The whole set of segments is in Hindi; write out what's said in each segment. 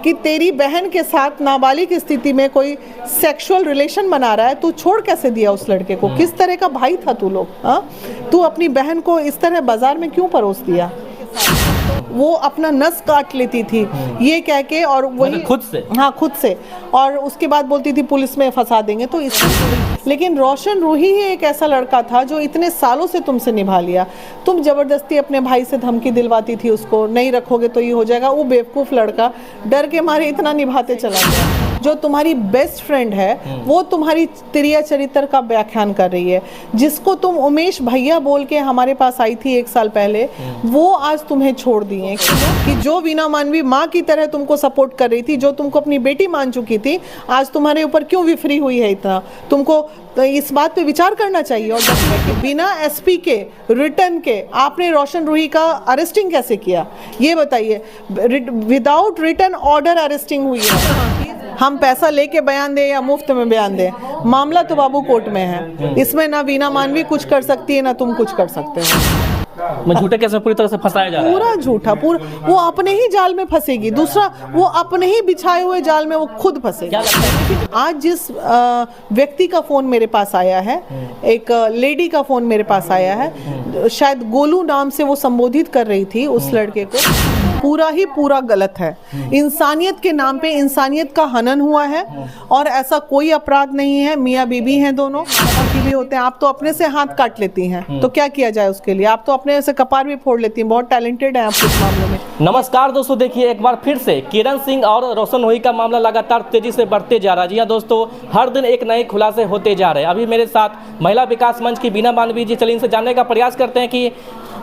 कि तेरी बहन के साथ नाबालिग स्थिति में कोई सेक्सुअल रिलेशन बना रहा है, तू छोड़ कैसे दिया उस लड़के को? किस तरह का भाई था तू लोग? तू अपनी बहन को इस तरह बाजार में क्यों परोस दिया? वो अपना नस काट लेती थी ये कह के, और वही खुद से, हाँ खुद से, और उसके बाद बोलती थी पुलिस में फंसा देंगे। तो इस लेकिन रोशन रूही ही एक ऐसा लड़का था जो इतने सालों से तुमसे निभा लिया। तुम जबरदस्ती अपने भाई से धमकी दिलवाती थी उसको, नहीं रखोगे तो ये हो जाएगा। वो बेवकूफ़ लड़का डर के मारे इतना निभाते चला गया। जो तुम्हारी बेस्ट फ्रेंड है वो तुम्हारी तिरिया चरित्र का व्याख्यान कर रही है, जिसको तुम उमेश भैया बोल के हमारे पास आई थी 1 साल पहले, वो आज तुम्हें छोड़ दी है। कि जो वीना मानवी माँ की तरह तुमको सपोर्ट कर रही थी, जो तुमको अपनी बेटी मान चुकी थी, आज तुम्हारे ऊपर क्यों विफरी हुई है इतना? तुमको तो इस बात पे विचार करना चाहिए। और कि बिना एसपी के रिटर्न के आपने रोशन रूही का अरेस्टिंग कैसे किया, ये बताइए। विदाउट रिटर्न ऑर्डर अरेस्टिंग हुई है। हम पैसा लेके बयान दें या मुफ्त में बयान दें, मामला तो बाबू कोर्ट में है। इसमें ना वीना मानवी कुछ कर सकती है ना तुम कुछ कर सकते हो। झूठे केस में पूरी तरह से फंसाया जा रहा है। पूरा झूठा, पूरा वो अपने ही जाल में फंसेगी। दूसरा, वो अपने ही बिछाए हुए जाल में वो खुद फंसेगी। आज जिस व्यक्ति का फोन मेरे पास आया है, एक लेडी का फोन मेरे पास आया है, शायद गोलू नाम से वो संबोधित कर रही थी उस लड़के को, पूरा ही पूरा गलत है। इंसानियत के नाम पे इंसानियत का हनन हुआ है, और ऐसा कोई अपराध नहीं है। मियाँ बीबी हैं दोनों, भी होते हैं। आप तो अपने से हाथ काट लेती हैं, तो क्या किया जाए उसके लिए? आप तो अपने से कपार भी फोड़ लेती हैं। बहुत टैलेंटेड हैं आप इस मामले में। नमस्कार दोस्तों, देखिए एक बार फिर से किरण सिंह और रोशन रूही का मामला लगातार तेजी से बढ़ते जा रहा है। जी हाँ दोस्तों, हर दिन एक नए खुलासे होते जा रहे हैं। अभी मेरे साथ महिला विकास मंच की वीना मानवी जी, चलिए इनसे जानने का प्रयास करते हैं कि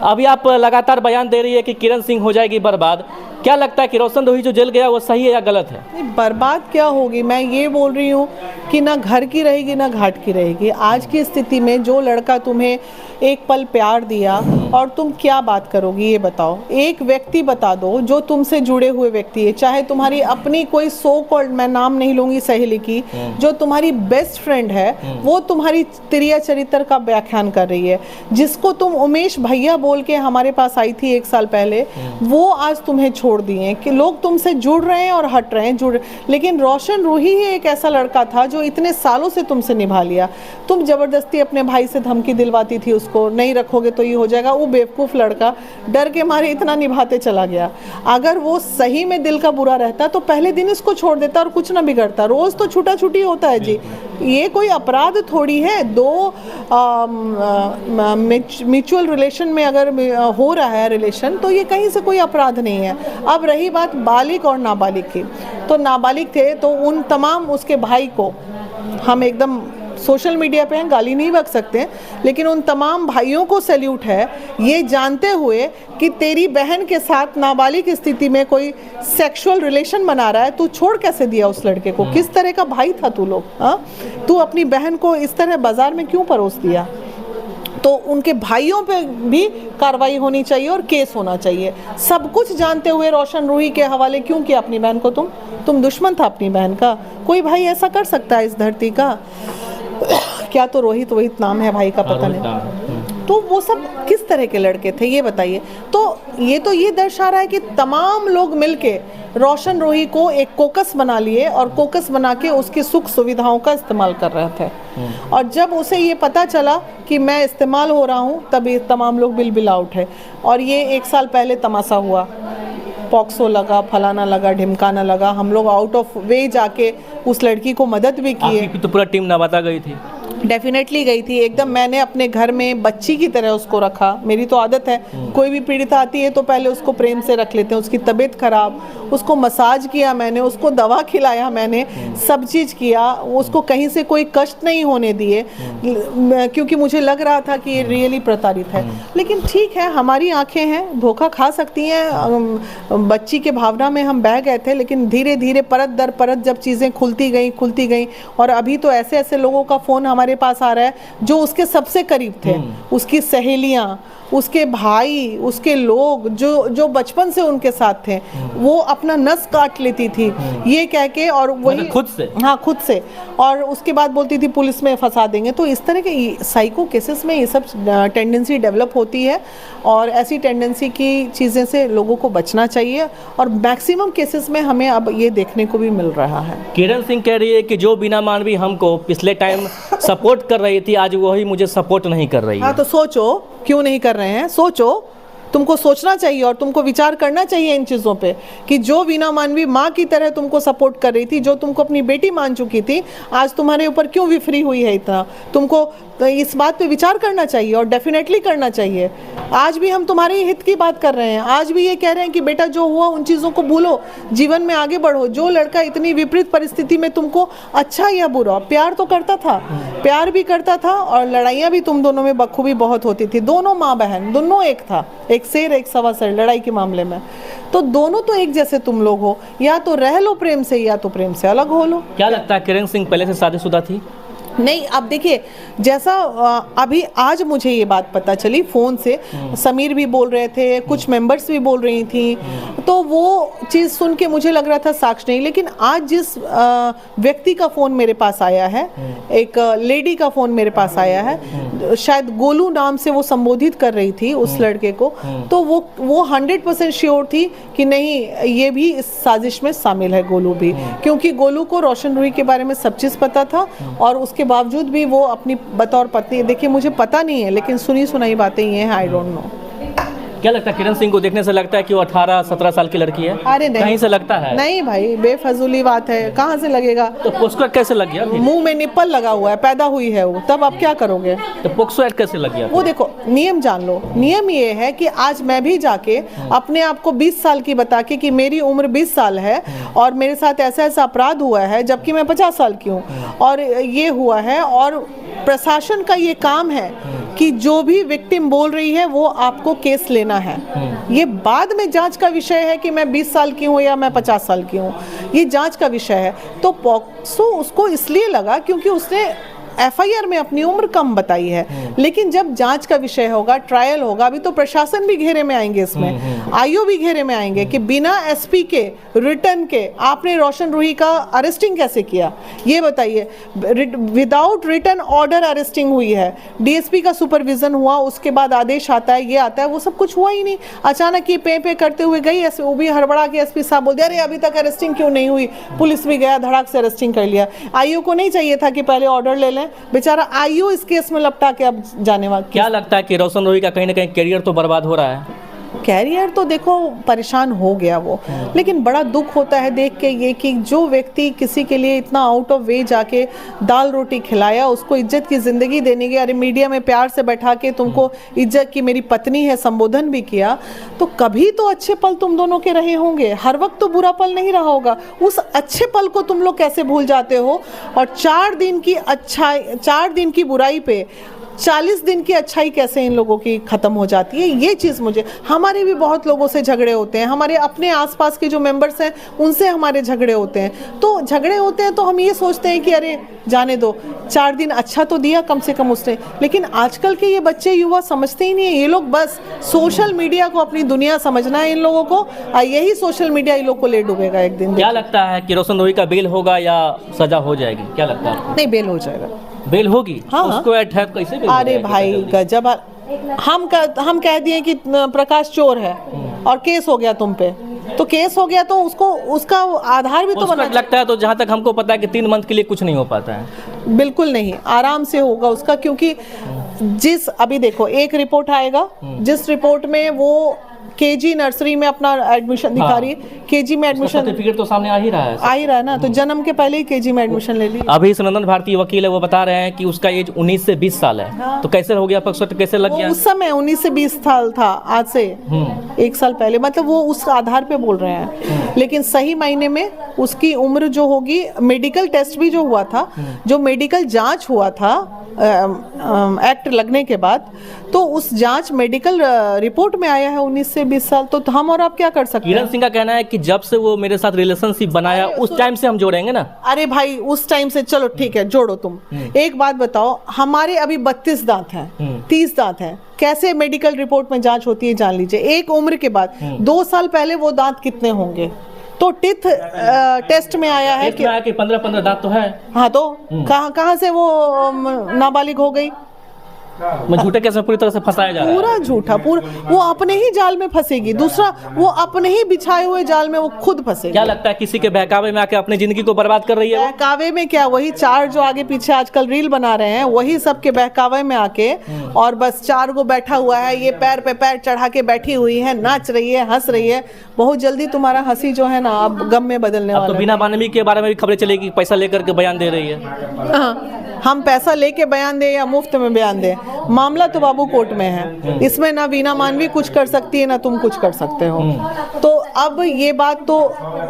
अभी आप लगातार बयान दे रही है कि किरण सिंह हो जाएगी बर्बाद। क्या लगता है कि रोशन रूही जो जेल गया वो सही है या गलत है? नहीं, बर्बाद क्या होगी? मैं ये बोल रही हूँ कि ना घर की रहेगी ना घाट की रहेगी। आज की स्थिति में जो लड़का तुम्हें एक पल प्यार दिया, और तुम क्या बात करोगी ये बताओ। एक व्यक्ति बता दो जो तुमसे जुड़े हुए व्यक्ति है, चाहे तुम्हारी अपनी कोई सो कॉल्ड, मैं नाम नहीं लूंगी, सहेली की, जो तुम्हारी बेस्ट फ्रेंड है, वो तुम्हारी तिरिया चरित्र का व्याख्यान कर रही है, जिसको तुम उमेश भैया बोल के हमारे पास आई थी 1 साल पहले, वो आज तुम्हें छोड़ दिए। कि लोग तुमसे जुड़ रहे हैं और हट रहे हैं, लेकिन रोशन रूही ही एक ऐसा लड़का था जो इतने सालों से तुमसे निभा लिया। तुम जबरदस्ती अपने भाई से धमकी दिलवाती थी उसको, नहीं रखोगे तो ये हो जाएगा। वो बेवकूफ़ लड़का डर के मारे इतना निभाते चला गया। अगर वो सही में दिल का बुरा रहता तो पहले दिन इसको छोड़ देता और कुछ ना बिगड़ता। रोज़ तो छूटा छूटी होता है जी, ये कोई अपराध थोड़ी है। दो म्यूचुअल रिलेशन में अगर हो रहा है रिलेशन, तो ये कहीं से कोई अपराध नहीं है। अब रही बात बालिग और नाबालिग की, तो नाबालिग थे तो उन तमाम उसके भाई को, हम एकदम सोशल मीडिया पे हैं, गाली नहीं बक सकते, लेकिन उन तमाम भाइयों को सैल्यूट है, ये जानते हुए कि तेरी बहन के साथ नाबालिग स्थिति में कोई सेक्सुअल रिलेशन बना रहा है, तू छोड़ कैसे दिया उस लड़के को? किस तरह का भाई था तू लोग? तू अपनी बहन को इस तरह बाजार में क्यों परोस दिया? तो उनके भाइयों पे भी कार्रवाई होनी चाहिए और केस होना चाहिए। सब कुछ जानते हुए रोशन रूही के हवाले क्यों किया अपनी बहन को? तुम दुश्मन था अपनी बहन का? कोई भाई ऐसा कर सकता है इस धरती का? क्या तो रोहित नाम है भाई का, पता नहीं। तो वो सब किस तरह के लड़के थे ये बताइए। तो ये दर्शा रहा है कि तमाम लोग मिलके रोशन रूही को एक कोकस बना लिए, और कोकस बना के उसकी सुख सुविधाओं का इस्तेमाल कर रहे थे। और जब उसे ये पता चला कि मैं इस्तेमाल हो रहा हूँ, तब ये तमाम लोग बिल आउट है। और ये 1 साल पहले तमाशा हुआ, पॉक्सो लगा, फलाना लगा, ढिमकाना लगा। हम लोग आउट ऑफ वे जाके उस लड़की को मदद भी किए। तो पूरा टीम नवादा गई थी, डेफिनेटली गई थी एकदम। मैंने अपने घर में बच्ची की तरह उसको रखा। मेरी तो आदत है, कोई भी पीड़िता आती है तो पहले उसको प्रेम से रख लेते हैं। उसकी तबीयत खराब, उसको मसाज किया मैंने, उसको दवा खिलाया मैंने, सब चीज़ किया। उसको कहीं से कोई कष्ट नहीं होने दिए, क्योंकि मुझे लग रहा था कि ये रियली प्रताड़ित है। लेकिन ठीक है, हमारी आंखें हैं, धोखा खा सकती हैं। बच्ची के भावना में हम बह गए थे, लेकिन धीरे धीरे परत दर परत जब चीज़ें खुलती गई, और अभी तो ऐसे ऐसे लोगों का फ़ोन हमारे पास आ रहा है जो उसके सबसे करीब थे, उसकी सहेलियाँ, उसके भाई, उसके लोग जो बचपन से उनके साथ थे, वो अपना नस काट लेती थी ये कह के, और वही खुद से, हाँ खुद से, और उसके बाद बोलती थी पुलिस में फंसा देंगे। तो इस तरह के साइको केसेस में ये सब टेंडेंसी डेवलप होती है, और ऐसी टेंडेंसी की चीज़ें से लोगों को बचना चाहिए, और मैक्सिमम केसेस में हमें अब ये देखने को भी मिल रहा है। किरण सिंह कह रही है कि जो बीना मानवी हमको पिछले टाइम सपोर्ट कर रही थी, आज वही मुझे सपोर्ट नहीं कर रही है। हाँ, तो सोचो क्यों नहीं कर रहे हैं, सोचो, तुमको सोचना चाहिए और तुमको विचार करना चाहिए इन चीज़ों पे कि जो वीना मानवी माँ की तरह तुमको सपोर्ट कर रही थी, जो तुमको अपनी बेटी मान चुकी थी, आज तुम्हारे ऊपर क्यों विफरी हुई है इतना। तुमको इस बात पे विचार करना चाहिए, और डेफिनेटली करना चाहिए। आज भी हम तुम्हारे ही हित की बात कर रहे हैं, आज भी ये कह रहे हैं कि बेटा जो हुआ उन चीज़ों को भूलो, जीवन में आगे बढ़ो। जो लड़का इतनी विपरीत परिस्थिति में तुमको अच्छा या बुरा प्यार तो करता था, प्यार भी करता था, और लड़ाइयाँ भी तुम दोनों में बखूबी बहुत होती थी। दोनों माँ बहन, दोनों एक था, एक शेर एक सवा शेर लड़ाई के मामले में। तो दोनों तो एक जैसे तुम लोग हो, या तो रह लो प्रेम से, या तो प्रेम से अलग हो लो। क्या लगता है किरण सिंह पहले से शादीशुदा थी? नहीं, अब देखिए, जैसा अभी आज मुझे ये बात पता चली फ़ोन से, समीर भी बोल रहे थे, कुछ मेंबर्स भी बोल रही थी, तो वो चीज़ सुन के मुझे लग रहा था साक्ष नहीं। लेकिन आज जिस व्यक्ति का फ़ोन मेरे पास आया है, एक लेडी का फ़ोन मेरे पास आया है, शायद गोलू नाम से वो संबोधित कर रही थी उस लड़के को, तो वो 100% श्योर थी कि नहीं, ये भी इस साजिश में शामिल है, गोलू भी, क्योंकि गोलू को रोशन रूही के बारे में सब चीज़ पता था, और उसके बावजूद भी वो अपनी बतौर पत्नी, देखिए मुझे पता नहीं है, लेकिन सुनी सुनाई बातें ये हैं, आई डोंट नो। क्या लगता है किरण सिंह को देखने से लगता है कि वो 18-17 साल की लड़की है? अरे नहीं, कहीं से लगता है? नहीं भाई, बेफजूली बात है, कहाँ से लगेगा? तो पोक्सो एक्ट कैसे लग गया? मुंह में निप्पल लगा हुआ है, पैदा हुई है वो, तब आप क्या करोगे? तो पोक्सो एक्ट कैसे लग गया? वो देखो, नियम जान लो। नियम ये है कि आज मैं भी जाके अपने आप को 20 साल की बता के कि मेरी उम्र 20 साल है और मेरे साथ ऐसा ऐसा अपराध हुआ है, जबकि मैं 50 साल की हूँ, और ये हुआ है, और प्रशासन का ये काम है कि जो भी विक्टिम बोल रही है वो आपको केस लेना है। ये बाद में जांच का विषय है कि मैं 20 साल की हूँ या मैं 50 साल की हूँ, ये जांच का विषय है। तो पॉक्सो उसको इसलिए लगा क्योंकि उसने एफआईआर में अपनी उम्र कम बताई है, लेकिन जब जांच का विषय होगा, ट्रायल होगा, अभी तो प्रशासन भी घेरे में आएंगे, इसमें आईओ भी घेरे में आएंगे कि बिना एसपी के रिटर्न के आपने रोशन रूही का अरेस्टिंग कैसे किया, ये बताइए। विदाउट रिटर्न ऑर्डर अरेस्टिंग हुई है, डीएसपी का सुपरविजन हुआ, उसके बाद आदेश आता है, ये आता है, वो सब कुछ हुआ ही नहीं। अचानक ये पे करते हुए गई, वो भी हड़बड़ा के एसपी साहब बोलते अरे अभी तक अरेस्टिंग क्यों नहीं हुई, पुलिस भी गया, धड़ाक से अरेस्टिंग कर लिया। आईओ को नहीं चाहिए था कि पहले ऑर्डर ले लें, बेचारा आईओ इस केस में लपटा के अब जाने वाला। क्या लगता है कि रोशन रूही का कहीं ना कहीं करियर तो बर्बाद हो रहा है? कैरियर तो देखो परेशान हो गया वो, लेकिन बड़ा दुख होता है देख के ये कि जो व्यक्ति किसी के लिए इतना आउट ऑफ वे जाके दाल रोटी खिलाया, उसको इज्जत की ज़िंदगी देने के, अरे मीडिया में प्यार से बैठा के तुमको इज्जत की मेरी पत्नी है संबोधन भी किया, तो कभी तो अच्छे पल तुम दोनों के रहे होंगे, हर वक्त तो बुरा पल नहीं रहा होगा। उस अच्छे पल को तुम लोग कैसे भूल जाते हो, और 4 दिन की बुराई पे 40 दिन की अच्छाई कैसे इन लोगों की ख़त्म हो जाती है, ये चीज़ मुझे। हमारे भी बहुत लोगों से झगड़े होते हैं, हमारे अपने आसपास के जो मेंबर्स हैं उनसे हमारे झगड़े होते हैं, तो झगड़े होते हैं तो हम ये सोचते हैं कि अरे जाने दो, 4 दिन अच्छा तो दिया कम से कम उसने। लेकिन आजकल के ये बच्चे युवा समझते ही नहीं है, ये लोग बस सोशल मीडिया को अपनी दुनिया समझना है इन लोगों को, और यही सोशल मीडिया इन लोग को ले डूबेगा एक दिन। क्या लगता है कि रोशन रूही का बेल होगा या सजा हो जाएगी? क्या लगता है? नहीं, बेल हो जाएगा। बेल होगी? हाँ, उसको अटैक कैसे बेल? अरे भाई गजब, हम कह दिए कि प्रकाश चोर है और केस हो गया तुम पे, तो केस हो गया तो उसका आधार भी तो बना। लगता है तो जहाँ तक हमको पता है कि 3 मंथ के लिए कुछ नहीं हो पाता है। बिल्कुल नहीं, आराम से होगा उसका, क्योंकि अभी देखो एक रिपोर्ट आएगा, जिस रिपोर्ट में वो केजी नर्सरी में अपना एडमिशन दिखा रही है, केजी में एडमिशन सर्टिफिकेट तो सामने आ ही रहा है ना, तो जन्म के पहले ही केजी में एडमिशन ले ली। अभी सनंदन भारती वकील है, वो बता रहे हैं कि उसका एज 19 से 20 साल है। हाँ। तो कैसे हो गया पक्ष, कैसे लग गया? उस समय 19 से 20 साल था, आज से 1 साल पहले, मतलब वो उस आधार पे बोल रहे हैं, लेकिन सही मायने में उसकी उम्र जो होगी, मेडिकल टेस्ट भी जो हुआ था, जो मेडिकल जांच हुआ था एक्ट लगने के बाद, तो उस जांच मेडिकल रिपोर्ट में आया है 19 से 20 साल, तो हम और आप क्या कर सकते किरण हैं? सिंह का कहना है कि जब से वो मेरे साथ रिलेशनशिप बनाया उस टाइम से हम जोड़ेंगे ना। अरे भाई उस टाइम से चलो ठीक है जोड़ो तुम। एक बात बताओ, हमारे अभी 32 दांत हैं, 30 दांत हैं, कैसे मेडिकल रिपोर्ट में जांच होती है जान लीजिए। एक उम्र के बाद 2 साल पहले वो दांत कितने होंगे? तो टिथ टेस्ट में आया है कि 15-15 दांत तो है। हाँ, तो कहाँ से वो नाबालिग हो गई? मैं झूठे केस में पूरी तरह से फंसाया जा रहा है। पूरा झूठा, पूरा वो अपने ही जाल में फंसेगी, दूसरा वो अपने ही बिछाए हुए जाल में वो खुद फंसेगी। क्या लगता है किसी के बहकावे में आके अपनी जिंदगी को बर्बाद कर रही है वो? बहकावे में क्या, वही 4 जो आगे पीछे आजकल रील बना रहे हैं वही सबके बहकावे में आके, और बस 4 को बैठा हुआ है, ये पैर पे पैर चढ़ा के बैठी हुई है, नाच रही है, हंस रही है। बहुत जल्दी तुम्हारा हंसी जो है ना अब गम में बदलने अब वाला तो है। बीना मानवी के बारे में भी खबरें चलेगी, पैसा लेकर के बयान दे रही है। हाँ, हम पैसा लेके बयान दें या मुफ्त में बयान दें, मामला तो बाबू कोर्ट में है। इसमें ना वीना मानवी कुछ कर सकती है ना तुम कुछ कर सकते हो। तो अब ये बात तो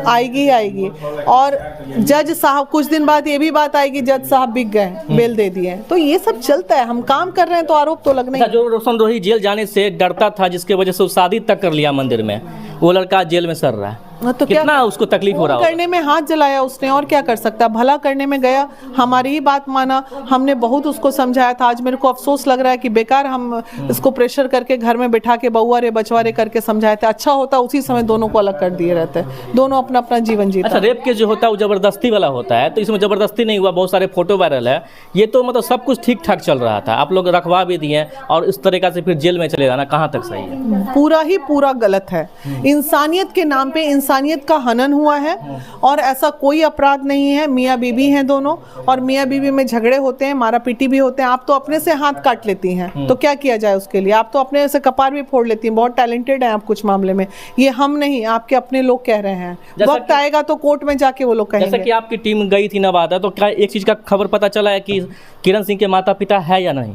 आएगी ही आएगी, और जज साहब कुछ दिन बाद ये भी बात आएगी, जज साहब बिक गए, बेल दे दिए, तो ये सब चलता है। हम काम कर रहे हैं तो आरोप तो लगना ही। जो रोशन रोही जेल जाने से डरता था, जिसके वजह से वो शादी तक कर लिया मंदिर में, वो लड़का जेल में सर रहा है। तो कितना उसको तकलीफ हो रहा है? करने में हाथ जलाया उसने, और क्या कर सकता, भला करने में गया, हमारी ही बात माना, हमने बहुत उसको समझाया था। आज मेरे को अफसोस लग रहा है कि बेकार हम इसको प्रेशर करके घर में बिठा के बउआ रे बचवा रे करके समझाए थे। अच्छा होता उसी समय दोनों को अलग कर दिए रहते, दोनों अपना अपना जीवन जीता। अच्छा, रेप केस जो होता है वो जबरदस्ती वाला होता है, तो इसमें जबरदस्ती नहीं हुआ, बहुत सारे फोटो वायरल है। ये तो मतलब सब कुछ ठीक ठाक चल रहा था, आप लोग रखवा भी दिए और इस तरीका से फिर जेल में चले जाना कहाँ तक सही है? पूरा ही पूरा गलत है। इंसानियत के नाम पे इंसानियत का हनन हुआ है, और ऐसा कोई अपराध नहीं है। मियाँ बीबी हैं दोनों, और मियाँ बीबी में झगड़े होते हैं, मारा पीटी भी होते हैं। आप तो अपने से हाथ काट लेती हैं, तो क्या किया जाए उसके लिए? आप तो अपने से कपार भी फोड़ लेती हैं, बहुत टैलेंटेड हैं आप कुछ मामले में। ये हम नहीं, आपके अपने लोग कह रहे हैं। वक्त आएगा तो कोर्ट में जाके वो लोग कहेंगे। जैसा कि आपकी टीम गई थी नवादा, तो क्या एक चीज का खबर पता चला है कि किरण सिंह के माता पिता है या नहीं?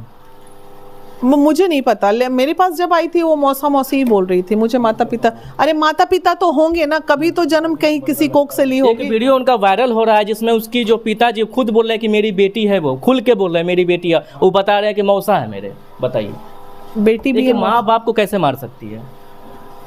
मुझे नहीं पता, मेरे पास जब आई थी वो मौसा मौसी ही बोल रही थी, मुझे माता पिता, अरे माता पिता तो होंगे ना, कभी तो जन्म कहीं किसी कोख से ली होगी। एक वीडियो उनका वायरल हो रहा है जिसमें उसकी जो पिताजी खुद बोल रहे हैं कि मेरी बेटी है, वो खुल के बोल रहे हैं मेरी बेटी है, वो बता रहे हैं कि मौसा है मेरे। बताइए, बेटी भी है, माँ बाप को कैसे मार सकती है?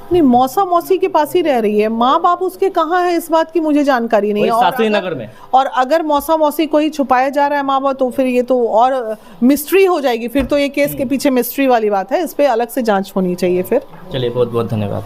नहीं, मौसा मौसी के पास ही रह रही है, माँ बाप उसके कहाँ है इस बात की मुझे जानकारी नहीं है। शास्त्री नगर में, और अगर मौसा मौसी को ही छुपाया जा रहा है माँ बाप, तो फिर ये तो और मिस्ट्री हो जाएगी। फिर तो ये केस के पीछे मिस्ट्री वाली बात है, इस पे अलग से जांच होनी चाहिए फिर। चलिए, बहुत बहुत धन्यवाद।